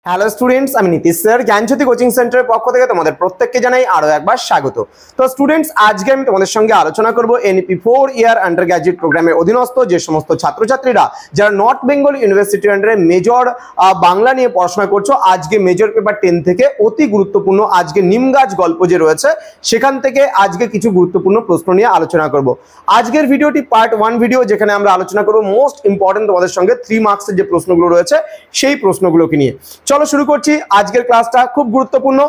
Hello students, আমি Nitish sir জ্ঞানজ্যোতি coaching সেন্টারের পক্ষ থেকে তোমাদের প্রত্যেককে জানাই আরো একবার স্বাগত। তো স্টুডেন্টস, আজকে আমি তোমাদের সঙ্গে আলোচনা করব এনইপি 4 ইয়ার আন্ডার গ্র্যাজুয়েট প্রোগ্রামের অধীনস্থ যে সমস্ত ছাত্রছাত্রীরা যারা নর্থ বেঙ্গল ইউনিভার্সিটির আন্ডারে মেজর বাংলা নিয়ে পড়াশোনা করছো, আজকে মেজর পেপার 10 থেকে অতি গুরুত্বপূর্ণ আজকে নিমগাছ গল্প যে রয়েছে সেখান থেকে আজকে কিছু গুরুত্বপূর্ণ প্রশ্ন নিয়ে আলোচনা করব। আজকের ভিডিওটি পার্ট 1 ভিডিও, যেখানে আমরা আলোচনা করব মোস্ট ইম্পর্টেন্ট তোমাদের সঙ্গে 3 মার্কসের যে প্রশ্নগুলো রয়েছে সেই প্রশ্নগুলোকে নিয়ে। চলো শুরু করছি আজকের ক্লাসটা, খুব গুরুত্বপূর্ণ।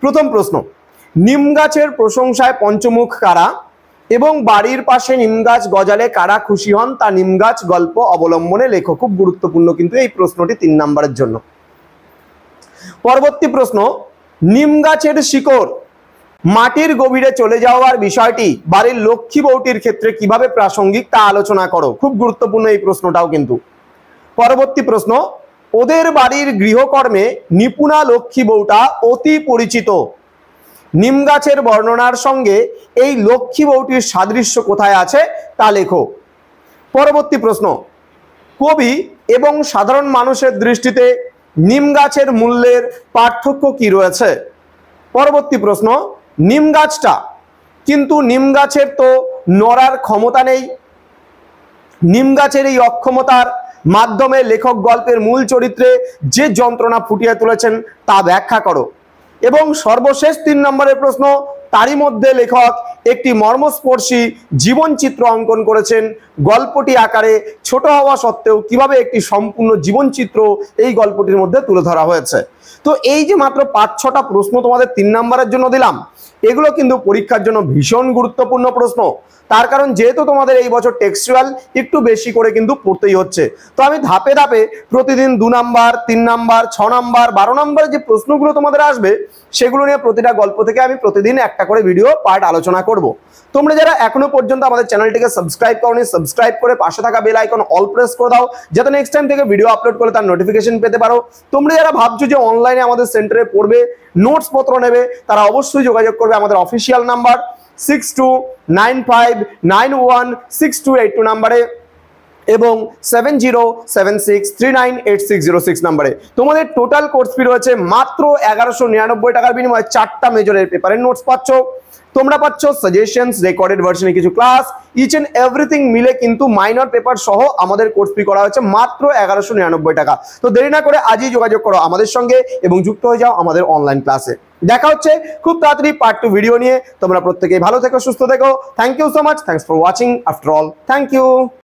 প্রথম প্রশ্ন, নিম গাছের প্রশংসায় পঞ্চমুখ কারা এবং বাড়ির পাশে নিম গাছ গজালে কারা খুশি হন তা নিম গাছ গল্প অবলম্বনে লেখো। খুব গুরুত্বপূর্ণ কিন্তু এই প্রশ্নটি 3 নম্বরের জন্য। পরবর্তী প্রশ্ন, নিম গাছের শিকড় মাটির গভীরে চলে যাওয়ার বিষয়টি বাড়ির লক্ষ্মী বউটির ক্ষেত্রে কিভাবে প্রাসঙ্গিক তা আলোচনা করো। খুব গুরুত্বপূর্ণ এই প্রশ্নটাও কিন্তু। পরবর্তী প্রশ্ন, ওদের বাড়ির গৃহকর্মে নিপুণা লক্ষ্মী বউটা অতি পরিচিত। নিম গাছের বর্ণনার সঙ্গে এই লক্ষ্মী বউটির সাদৃশ্য কোথায় আছে তা লেখো। পরবর্তী প্রশ্ন, কবি এবং সাধারণ মানুষের দৃষ্টিতে নিম গাছের মূল্যের পার্থক্য কি রয়েছে। পরবর্তী প্রশ্ন, নিম গাছটা কিন্তু নিম গাছের তো নড়ার ক্ষমতা নেই, নিম গাছের এই অক্ষমতার মাধ্যমে লেখক গল্পের মূল চরিত্রে যে যন্ত্রণা ফুটিয়ে তুলেছেন তা ব্যাখ্যা করো। এবং সর্বশেষ 3 নম্বরের প্রশ্ন, তারই মধ্যে লেখক একটি মর্মস্পর্শী জীবনচিত্র অঙ্কন করেছেন। গল্পটি আকারে ছোট হওয়া সত্ত্বেও কিভাবে একটি সম্পূর্ণ জীবনচিত্র এই গল্পটির মধ্যে তুলে ধরা হয়েছে। তো এই যে মাত্র 5-6টা প্রশ্ন তোমাদের 3 নম্বরের জন্য দিলাম, এগুলো কিন্তু পরীক্ষার জন্য ভীষণ গুরুত্বপূর্ণ প্রশ্ন। তার কারণ যেহেতু তোমাদের এই বছর টেক্সচুয়াল একটু বেশি করে কিন্তু পড়তেই হচ্ছে, তো আমি ধাপে ধাপে প্রতিদিন 2 নাম্বার, 3 নাম্বার, 6 নাম্বার, 12 নাম্বারের যে প্রশ্নগুলো তোমাদের আসবে সেগুলো নিয়ে প্রতিটা গল্প থেকে আমি প্রতিদিন একটা করে ভিডিও পার্ট আলোচনা করব। তোমরা যারা এখনো পর্যন্ত আমাদের চ্যানেলটিকে সাবস্ক্রাইব করোনি, সাবস্ক্রাইব করে পাশে থাকা বেল আইকন অল প্রেস করে দাও, যাতে নেক্সট টাইম থেকে ভিডিও আপলোড করলে তার নোটিফিকেশন পেতে পারো। তোমরা যারা ভাবছো যে অনলাইনে আমাদের সেন্টারে পড়বে, নোটস পত্র নেবে, তারা অবশ্যই যোগাযোগ করবে আমাদের অফিসিয়াল নাম্বার 6295916282 নাম্বারে এবং 7076398606 নাম্বারে। তোমাদের টোটাল কোর্স ফি রয়েছে মাত্র 1199 টাকার বিনিময়ে 4টা মেজরের পেপারের নোটস পাচ্ছ। তোমরা পাচ্ছ সাজেশনস, রেকর্ডেড ভার্সনে কিছু ক্লাস, ইচ এন্ড এভরিথিং মিলে কিন্তু মাইনর পেপার সহ আমাদের কোর্স ফি করা হয়েছে মাত্র 1199 টাকা। তো দেরি না করে আজই যোগাযোগ করো আমাদের সঙ্গে এবং যুক্ত হয়ে যাও আমাদের অনলাইন ক্লাসে। দেখা হচ্ছে খুব তাড়াতাড়ি পার্ট 2 ভিডিও নিয়ে। তোমরা প্রত্যেকেই ভালো থেকো, সুস্থ থেকো। Thank you so much, thanks for watching after all, thank you.